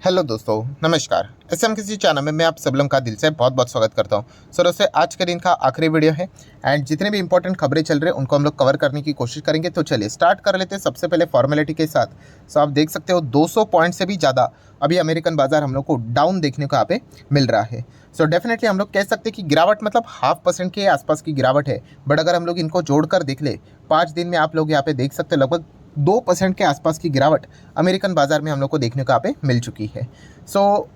Hello दोस्तों, नमस्कार। SM किसी चैनल में मैं आप सब लोगों का दिल से बहुत बहुत स्वागत करता हूं। सर दोस्तों, आज के दिन का आखिरी वीडियो है एंड जितने भी इंपॉर्टेंट खबरें चल रही हैं उनको हम लोग कवर करने की कोशिश करेंगे। तो चलिए स्टार्ट कर लेते हैं सबसे पहले फॉर्मेलिटी के साथ। सो आप देख सकते हो 200 पॉइंट से भी ज़्यादा अभी अमेरिकन बाजार हम लोग को डाउन देखने को यहाँ पे मिल रहा है। सो डेफिनेटली हम लोग कह सकते हैं कि गिरावट मतलब 0.5% के आसपास की गिरावट है। बट अगर हम लोग इनको जोड़कर देख ले 5 दिन में आप लोग यहाँ पे देख सकते हैं लगभग 2% के आसपास की गिरावट अमेरिकन बाजार में हम लोग को देखने को यहाँ पे मिल चुकी है। सो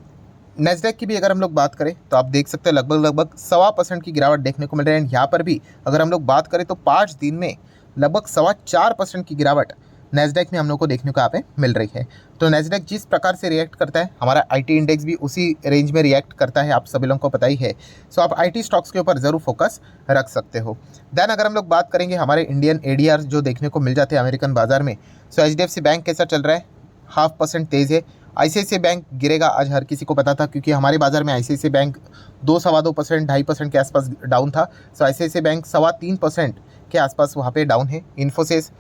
नेस्डैक की भी अगर हम लोग बात करें तो आप देख सकते हैं लगभग 1.25% की गिरावट देखने को मिल रही है। एंड यहाँ पर भी अगर हम लोग बात करें तो 5 दिन में लगभग 4.25% की गिरावट नेस्डैक में हम लोग को देखने को यहाँ पे मिल रही है। तो नेस्डैक जिस प्रकार से रिएक्ट करता है, हमारा आईटी इंडेक्स भी उसी रेंज में रिएक्ट करता है, आप सभी लोगों को पता ही है। सो आप आईटी स्टॉक्स के ऊपर ज़रूर फोकस रख सकते हो। देन अगर हम लोग बात करेंगे हमारे इंडियन एडीआर जो देखने को मिल जाते हैं अमेरिकन बाजार में, सो एचडीएफसी बैंक कैसा चल रहा है? 0.5% तेज़ है। आईसीआईसीआई बैंक गिरेगा आज हर किसी को पता था, क्योंकि हमारे बाजार में आईसीआईसीआई बैंक 2-2.25%, 2.5% के आसपास डाउन था। सो आईसीआईसीआई बैंक 3.25% के आसपास वहाँ पे डाउन है। इन्फोसिस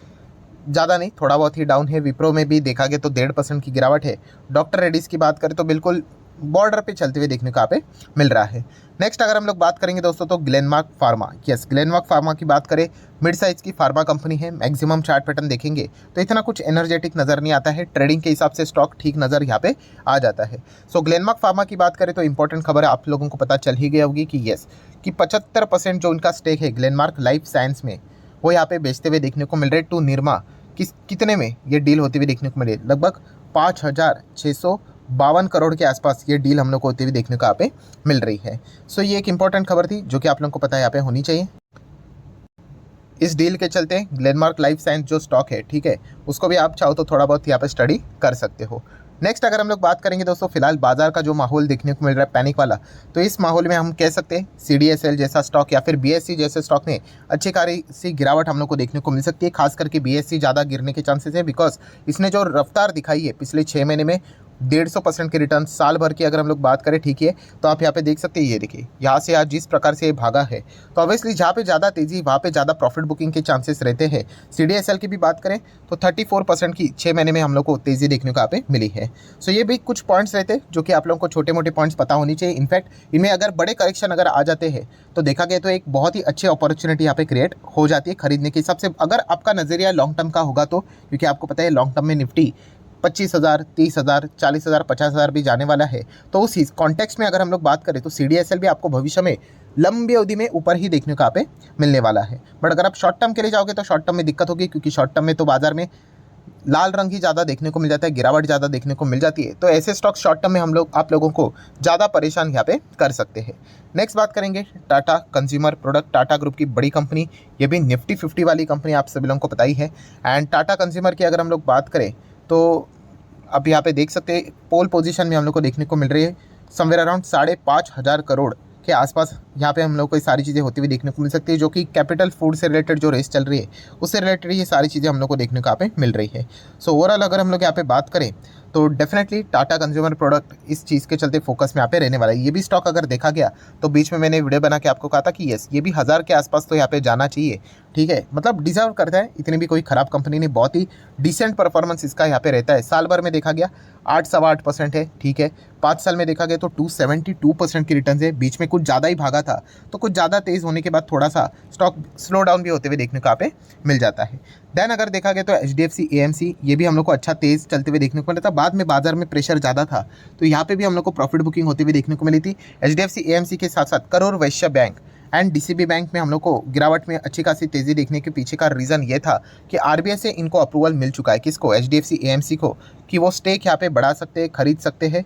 ज़्यादा नहीं, थोड़ा बहुत ही डाउन है। विप्रो में भी देखा गया तो 1.5% की गिरावट है। डॉक्टर रेड्डीज़ की बात करें तो बिल्कुल बॉर्डर पे चलते हुए देखने को यहाँ पे मिल रहा है। नेक्स्ट अगर हम लोग बात करेंगे दोस्तों तो Glenmark pharma. Yes, Glenmark pharma की बात करें, मिड साइज़ की फार्मा कंपनी है। मैक्सिमम चार्ट पैटर्न देखेंगे तो इतना कुछ एनर्जेटिक नज़र नहीं आता है। ट्रेडिंग के हिसाब से स्टॉक ठीक नज़र यहाँ पे आ जाता है। सो ग्लेनमार्क फार्मा की बात करें तो इंपॉर्टेंट खबर है, आप लोगों को पता चल ही गई होगी कि यस कि 75% जो उनका स्टेक है ग्लेनमार्क लाइफ साइंस में, वो यहाँ पे बेचते हुए देखने को मिल रहे। टू निरमा कितने में ये डील होती हुई देखने को मिले? लगभग 5,652 करोड़ के आसपास ये डील हम लोग को होती हुई देखने को यहाँ पे मिल रही है। सो ये एक इंपॉर्टेंट खबर थी जो कि आप लोगों को पता है यहाँ पे होनी चाहिए। इस डील के चलते ग्लेनमार्क लाइफ साइंस जो स्टॉक है, ठीक है, उसको भी आप चाहो तो थोड़ा बहुत यहाँ पे स्टडी कर सकते हो। नेक्स्ट अगर हम लोग बात करेंगे दोस्तों, फिलहाल बाजार का जो माहौल देखने को मिल रहा है पैनिक वाला, तो इस माहौल में हम कह सकते हैं सीडीएसएल जैसा स्टॉक या फिर बीएससी जैसे स्टॉक में अच्छी खासी गिरावट हम लोग को देखने को मिल सकती है। खास करके बीएससी ज़्यादा गिरने के चांसेस है, बिकॉज इसने जो रफ्तार दिखाई है पिछले 6 महीने में 150% के रिटर्न, साल भर की अगर हम लोग बात करें, ठीक है, तो आप यहाँ पे देख सकते हैं। ये देखिए यहाँ से आज जिस प्रकार से ये भागा है, तो ऑब्वियसली जहाँ पे ज़्यादा तेज़ी वहाँ पे ज़्यादा प्रॉफिट बुकिंग के चांसेस रहते हैं। सीडीएसएल की भी बात करें तो 34% की 6 महीने में हम लोग को तेज़ी देखने को यहाँ पे मिली है। सो ये भी कुछ पॉइंट्स रहते हैं जो कि आप लोगों को छोटे मोटे पॉइंट्स पता होनी चाहिए। इनफैक्ट इनमें अगर बड़े करेक्शन अगर आ जाते हैं तो देखा गया तो एक बहुत ही अच्छी अपॉर्चुनिटी यहाँ पे क्रिएट हो जाती है खरीदने के हिसाब से, अगर आपका नज़रिया लॉन्ग टर्म का होगा तो। क्योंकि आपको पता है लॉन्ग टर्म में निफ्टी 25,000, 30,000, 40,000, 50,000 भी जाने वाला है। तो उस कॉन्टेक्स्ट में अगर हम लोग बात करें तो सीडीएसएल भी आपको भविष्य में लंबी अवधि में ऊपर ही देखने को यहाँ पे मिलने वाला है। बट अगर आप शॉर्ट टर्म के लिए जाओगे तो शॉर्ट टर्म में दिक्कत होगी, क्योंकि शॉर्ट टर्म में तो बाजार में लाल रंग ही ज़्यादा देखने को मिल जाता है, गिरावट ज़्यादा देखने को मिल जाती है। तो ऐसे स्टॉक शॉर्ट टर्म में हम लोग आप लोगों को ज़्यादा परेशान यहाँ पे कर सकते हैं। नेक्स्ट बात करेंगे Tata consumer product, Tata group की बड़ी कंपनी, ये भी निफ्टी 50 वाली कंपनी आप सभी लोगों को पता ही है। एंड टाटा कंज्यूमर की अगर हम लोग बात करें तो अब यहाँ पे देख सकते हैं पोल पोजीशन में हम लोग को देखने को मिल रही है समवेयर अराउंड 5,500 करोड़ के आसपास। यहाँ पे हम लोग को ये सारी चीज़ें होती हुई देखने को मिल सकती है, जो कि कैपिटल फूड से रिलेटेड जो रेस चल रही है उससे रिलेटेड ये सारी चीज़ें हम लोग को देखने को यहाँ पे मिल रही है। सो ओवरऑल अगर हम लोग यहाँ पे बात करें तो डेफिनेटली टाटा कंज्यूमर प्रोडक्ट इस चीज़ के चलते फोकस में यहाँ पे रहने वाला है। ये भी स्टॉक अगर देखा गया तो बीच में मैंने वीडियो बना के आपको कहा था कि यस ये भी 1000 के आसपास तो यहाँ पे जाना चाहिए, ठीक है, मतलब डिजर्व करता है। इतनी भी कोई ख़राब कंपनी नहीं, बहुत ही डिसेंट परफॉर्मेंस इसका यहाँ पे रहता है। साल भर में देखा गया 8-8.25% है, ठीक है। 5 साल में देखा गया तो 272% की रिटर्न है। बीच में कुछ ज़्यादा ही भागा था, तो कुछ ज़्यादा तेज़ होने के बाद थोड़ा सा स्टॉक स्लो डाउन भी होते हुए देखने को यहाँ पे मिल जाता है। देन अगर देखा गया तो एचडीएफसी एएमसी, ये भी हम लोग को अच्छा तेज़ चलते हुए देखने को मिला था। बाद में बाजार में प्रेशर ज़्यादा था तो यहाँ पे भी हम लोग को प्रॉफिट बुकिंग होती हुई देखने को मिली थी। एचडीएफसी एएमसी के साथ साथ Karur Vysya bank and DCB bank में हम लोग को गिरावट में अच्छी खासी तेज़ी देखने के पीछे का रीज़न ये था कि आरबीआई से इनको अप्रूवल मिल चुका है, किसको? एचडीएफसी एएमसी को, कि वो स्टेक यहाँ पे बढ़ा सकते हैं, खरीद सकते हैं।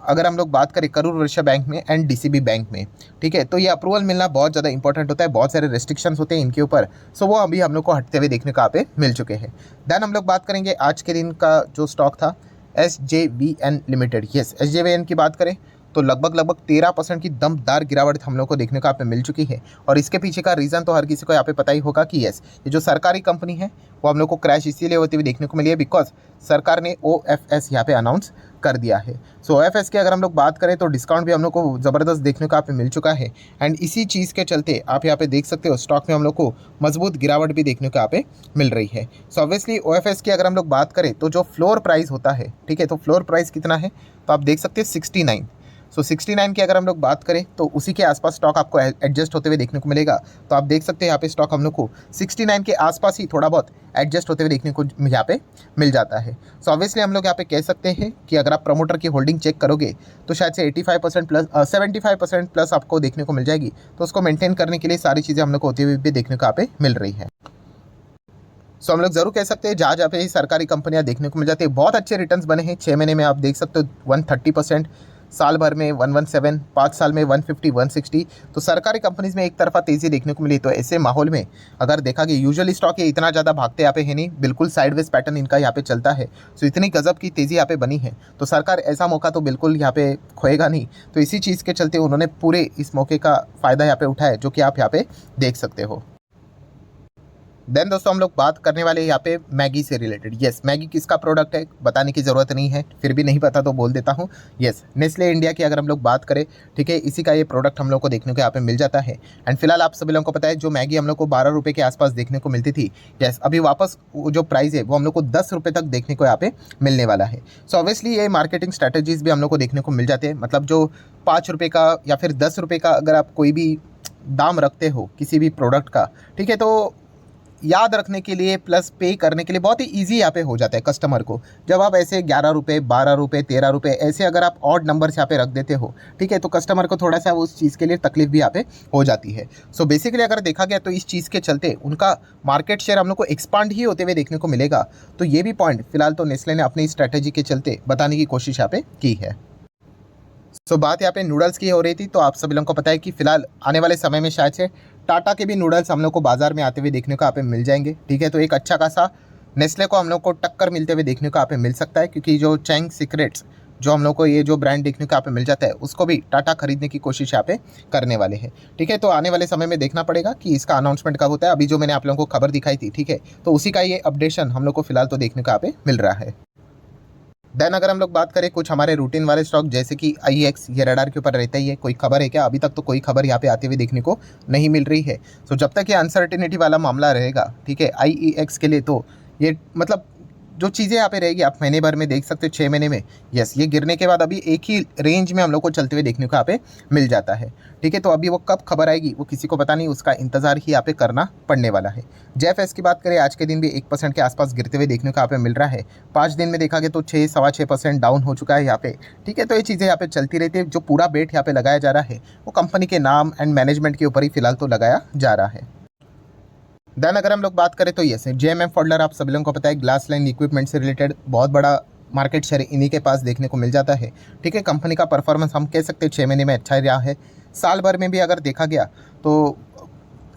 अगर हम लोग बात करें करूर वैश्य बैंक में एंड डीसीबी बैंक में, ठीक है, तो ये अप्रूवल मिलना बहुत ज़्यादा इंपॉर्टेंट होता है। बहुत सारे रेस्ट्रिक्शंस होते हैं इनके ऊपर, सो वो अभी हम लोग को हटते हुए देखने को यहाँ पे मिल चुके हैं। देन हम लोग बात करेंगे आज के दिन का जो स्टॉक था SJVN लिमिटेड। यस, SJVN की बात करें तो लगभग 13% की दमदार गिरावट हम लोग को देखने को यहाँ पे मिल चुकी है। और इसके पीछे का रीज़न तो हर किसी को यहाँ पे पता ही होगा कि यस, ये जो सरकारी कंपनी है वो हम लोग को क्रैश इसीलिए होती हुई देखने को मिली है बिकॉज सरकार ने OFS यहाँ पे अनाउंस कर दिया है। सो OFS की अगर हम लोग बात करें तो डिस्काउंट भी हम लोग को ज़बरदस्त देखने को यहाँ पे मिल चुका है। एंड इसी चीज़ के चलते आप यहाँ पे देख सकते हो स्टॉक में हम लोग को मजबूत गिरावट भी देखने को यहाँ पे मिल रही है। सो ऑब्वियसली OFS की अगर हम लोग बात करें तो जो फ्लोर प्राइस होता है, ठीक है, तो फ्लोर प्राइस कितना है तो आप देख सकते हैं 69। सो 69 की अगर हम लोग बात करें तो उसी के आसपास स्टॉक आपको एडजस्ट होते हुए देखने को मिलेगा। तो आप देख सकते हैं यहाँ पे स्टॉक हम लोग को 69 के आसपास ही थोड़ा बहुत एडजस्ट होते हुए देखने को यहाँ पे मिल जाता है। सो ऑब्वियसली हम लोग यहाँ पे कह सकते हैं कि अगर आप प्रमोटर की होल्डिंग चेक करोगे तो शायद से 85% प्लस 75% प्लस आपको देखने को मिल जाएगी। तो उसको मेंटेन करने के लिए सारी चीज़ें हम लोग को होती हुई भी देखने को यहाँ पे मिल रही है। सो हम लोग जरूर कह सकते हैं जहाँ पे ही सरकारी कंपनियां देखने को मिल जाती है बहुत अच्छे रिटर्न्स बने हैं। 6 महीने में आप देख सकते हो 130%, साल भर में 117, 5 साल में 150, 160। तो सरकारी कंपनीज में एक तरफा तेज़ी देखने को मिली। तो ऐसे माहौल में अगर देखा कि यूजुअली स्टॉक ये इतना ज़्यादा भागते यहाँ पे है नहीं, बिल्कुल साइडवेज पैटर्न इनका यहाँ पे चलता है। सो इतनी गजब की तेज़ी यहाँ पे बनी है तो सरकार ऐसा मौका तो बिल्कुल यहाँ पे खोएगा नहीं। तो इसी चीज़ के चलते उन्होंने पूरे इस मौके का फ़ायदा यहाँ पे उठाया जो कि आप यहाँ पे देख सकते हो। देन दोस्तों हम लोग बात करने वाले यहाँ पे मैगी से रिलेटेड। यस, मैगी किसका प्रोडक्ट है बताने की ज़रूरत नहीं है, फिर भी नहीं पता तो बोल देता हूँ। यस, नेस्ले इंडिया की अगर हम लोग बात करें, ठीक है, इसी का ये प्रोडक्ट हम लोग को देखने को यहाँ पे मिल जाता है। एंड फिलहाल आप सभी लोगों को पता है जो मैगी हम लोग को 12 रुपये के आसपास देखने को मिलती थी, यस, अभी वापस जो प्राइस है वो हम लोग को 10 रुपये तक देखने को यहाँ पे मिलने वाला है। सो ऑब्वियसली ये मार्केटिंग स्ट्रैटेजीज भी हम लोग को देखने को मिल जाते हैं। मतलब जो 5 रुपये का या फिर 10 रुपये का अगर आप कोई भी दाम रखते हो किसी भी प्रोडक्ट का, ठीक है, तो याद रखने के लिए प्लस पे करने के लिए बहुत ही इजी यहाँ पे हो जाता है कस्टमर को। जब आप ऐसे 11 रुपये, 12 रुपये, 13 रुपये ऐसे अगर आप ऑड नंबर्स यहाँ पे रख देते हो, ठीक है, तो कस्टमर को थोड़ा सा उस चीज़ के लिए तकलीफ भी यहाँ पे हो जाती है। सो बेसिकली अगर देखा गया तो इस चीज़ के चलते उनका मार्केट शेयर हम लोग को एक्सपांड ही होते हुए देखने को मिलेगा। तो ये भी पॉइंट फिलहाल तो नेस्ले ने अपनी स्ट्रैटेजी के चलते बताने की कोशिश यहाँ पे की है। सो बात यहाँ पे नूडल्स की हो रही थी, तो आप सभी लोगों को पता है कि फिलहाल आने वाले समय में शायद से टाटा के भी नूडल्स हम लोग को बाजार में आते हुए देखने को यहाँ पे मिल जाएंगे, ठीक है। तो एक अच्छा खासा नेस्ले को हम लोग को टक्कर मिलते हुए देखने को यहाँ पे मिल सकता है, क्योंकि जो चैंग सीक्रेट्स जो हम लोग को ये जो ब्रांड देखने को यहाँ पे मिल जाता है उसको भी टाटा खरीदने की कोशिश यहाँ पे करने वाले हैं, ठीक है। तो आने वाले समय में देखना पड़ेगा कि इसका अनाउंसमेंट कब होता है। अभी जो मैंने आप लोगों को खबर दिखाई थी, ठीक है, तो उसी का ये अपडेशन हम लोग को फिलहाल तो देखने को यहाँ पे मिल रहा है। देन अगर हम लोग बात करें कुछ हमारे रूटीन वाले स्टॉक जैसे कि IEX, ये रडार के ऊपर रहता ही है, कोई खबर है क्या? अभी तक तो कोई खबर यहाँ पे आती हुई देखने को नहीं मिल रही है। सो जब तक ये अनसर्टेनिटी वाला मामला रहेगा, ठीक है, IEX के लिए तो ये मतलब जो चीज़ें यहाँ पे रहेगी आप महीने भर में देख सकते हो, 6 महीने में, यस, ये गिरने के बाद अभी एक ही रेंज में हम लोग को चलते हुए देखने को यहाँ पे मिल जाता है, ठीक है। तो अभी वो कब खबर आएगी वो किसी को पता नहीं, उसका इंतजार ही यहाँ पे करना पड़ने वाला है। JFS की बात करें, आज के दिन भी 1% के आसपास गिरते हुए देखने को यहाँ पे मिल रहा है। 5 दिन में देखा गया तो 6-6.25% डाउन हो चुका है यहाँ पे, ठीक है। तो ये चीज़ें यहाँ पे चलती रहती है। जो पूरा बेट यहाँ पे लगाया जा रहा है वो कंपनी के नाम एंड मैनेजमेंट के ऊपर ही फिलहाल तो लगाया जा रहा है। देन अगर हम लोग बात करें तो यस, JMM फॉडलर आप सभी लोगों को पता है ग्लास लाइन इक्विपमेंट से रिलेटेड बहुत बड़ा मार्केट शेयर इन्हीं के पास देखने को मिल जाता है, ठीक है। कंपनी का परफॉर्मेंस हम कह सकते हैं 6 महीने में अच्छा ही रहा है। साल भर में भी अगर देखा गया तो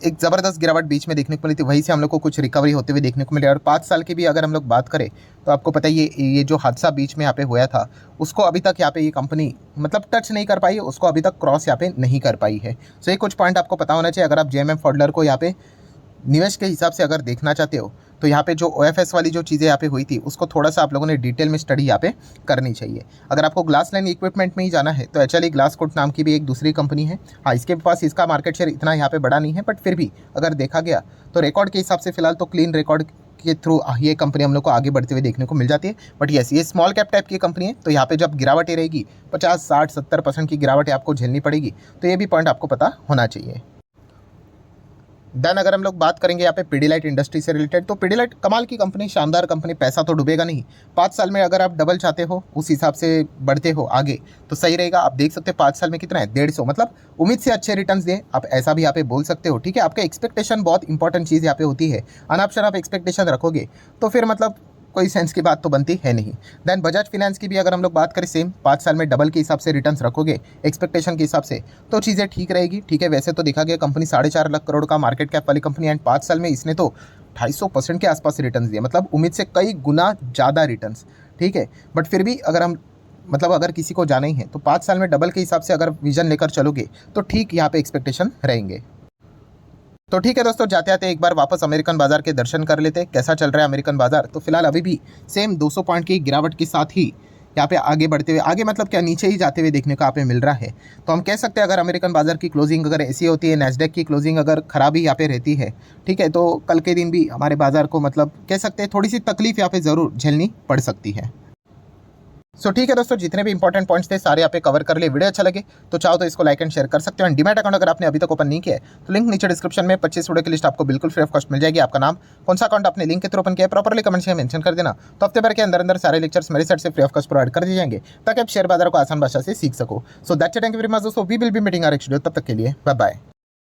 एक ज़बरदस्त गिरावट बीच में देखने को मिली थी, वहीं से हम लोग को कुछ रिकवरी होते हुए देखने को मिली। और 5 साल की भी अगर हम लोग बात करें तो आपको पता है ये जो हादसा बीच में यहाँ पे हुआ था उसको अभी तक यहाँ पे ये कंपनी मतलब टच नहीं कर पाई है, उसको अभी तक क्रॉस यहाँ पे नहीं कर पाई है। सो ये कुछ पॉइंट आपको पता होना चाहिए। अगर आप JMM फॉडलर को यहाँ पे निवेश के हिसाब से अगर देखना चाहते हो तो यहाँ पे जो OFS वाली जो चीज़ें यहाँ पे हुई थी उसको थोड़ा सा आप लोगों ने डिटेल में स्टडी यहाँ पे करनी चाहिए। अगर आपको ग्लास लाइन इक्विपमेंट में ही जाना है तो HLE ग्लासकोट नाम की भी एक दूसरी कंपनी है। हाँ, इसके पास इसका मार्केट शेयर इतना यहाँ पे बड़ा नहीं है, बट फिर भी अगर देखा गया तो रिकॉर्ड के हिसाब से फिलहाल तो क्लीन रिकॉर्ड के थ्रू ये कंपनी हम लोग को आगे बढ़ते हुए देखने को मिल जाती है। बट यस, ये स्मॉल कैप टाइप की कंपनी है, तो यहाँ पे जब गिरावट रहेगी 50, 60, 70% की गिरावट आपको झेलनी पड़ेगी। तो ये भी पॉइंट आपको पता होना चाहिए। देन अगर हम लोग बात करेंगे यहाँ पे पीडीलाइट इंडस्ट्री से रिलेटेड, तो पीडीलाइट कमाल की कंपनी, शानदार कंपनी, पैसा तो डूबेगा नहीं। 5 साल में अगर आप डबल चाहते हो, उस हिसाब से बढ़ते हो आगे तो सही रहेगा। आप देख सकते हैं 5 साल में कितना है, 150, मतलब उम्मीद से अच्छे रिटर्न्स दे, आप ऐसा भी यहाँ पे बोल सकते हो, ठीक है। आपका एक्सपेक्टेशन बहुत इंपॉर्टेंट चीज़ यहाँ पे होती है। अनऑप्शन आप एक्सपेक्टेशन रखोगे तो फिर मतलब कोई सेंस की बात तो बनती है नहीं। देन बजाज फाइनेंस की भी अगर हम लोग बात करें, सेम 5 साल में डबल के हिसाब से रिटर्न्स रखोगे एक्सपेक्टेशन के हिसाब से तो चीज़ें ठीक रहेगी, ठीक है। वैसे तो देखा गया कंपनी 4.5 लाख करोड़ का मार्केट कैप वाली कंपनी एंड 5 साल में इसने तो 250% के आसपास रिटर्न्स दिए, मतलब उम्मीद से कई गुना ज़्यादा रिटर्न्स, ठीक है। बट फिर भी अगर हम मतलब अगर किसी को जाना ही है तो 5 साल में डबल के हिसाब से अगर विजन लेकर चलोगे तो ठीक यहाँ पे एक्सपेक्टेशन रहेंगे। तो ठीक है दोस्तों, जाते आते एक बार वापस अमेरिकन बाजार के दर्शन कर लेते हैं। कैसा चल रहा है अमेरिकन बाजार? तो फिलहाल अभी भी सेम 200 पॉइंट की गिरावट के साथ ही यहाँ पे आगे बढ़ते हुए, आगे मतलब क्या, नीचे ही जाते हुए देखने को यहाँ पे मिल रहा है। तो हम कह सकते हैं अगर अमेरिकन बाजार की क्लोजिंग अगर ऐसी होती है, नैस्डैक की क्लोजिंग अगर खराबी यहाँ पे रहती है, ठीक है, तो कल के दिन भी हमारे बाजार को मतलब कह सकते हैं थोड़ी सी तकलीफ यहाँ पे ज़रूर झेलनी पड़ सकती है। सो ठीक है दोस्तों, जितने भी इंपॉर्टेंट पॉइंट्स थे सारे यहाँ पे कवर कर लिए। वीडियो अच्छा लगे तो चाहो तो इसको लाइक एंड शेयर कर सकते हो। एंड डीमैट अकाउंट अगर आपने अभी तक ओपन नहीं किया है तो लिंक नीचे डिस्क्रिप्शन में 25 वीडियो की लिस्ट आपको बिल्कुल फ्री ऑफ कॉस्ट मिल जाएगी। आपका नाम, कौन सा अकाउंट आपने लिंक के थ्रू ओपन किया है, प्रॉपर्ली कमेंट्स में मेंशन कर देना। तो हफ्ते भर के अंदर अंदर सारे लेक्चर्स मेरे साइड से फ्री ऑफ कॉस्ट प्रोवाइड कर दिए जाएंगे ताकि आप शेयर बाजार को आसान भाषा से सीख सको। So that's it, thank you very much दोस्तों, we will be meeting our next video. तब तक के लिए बाय बाय।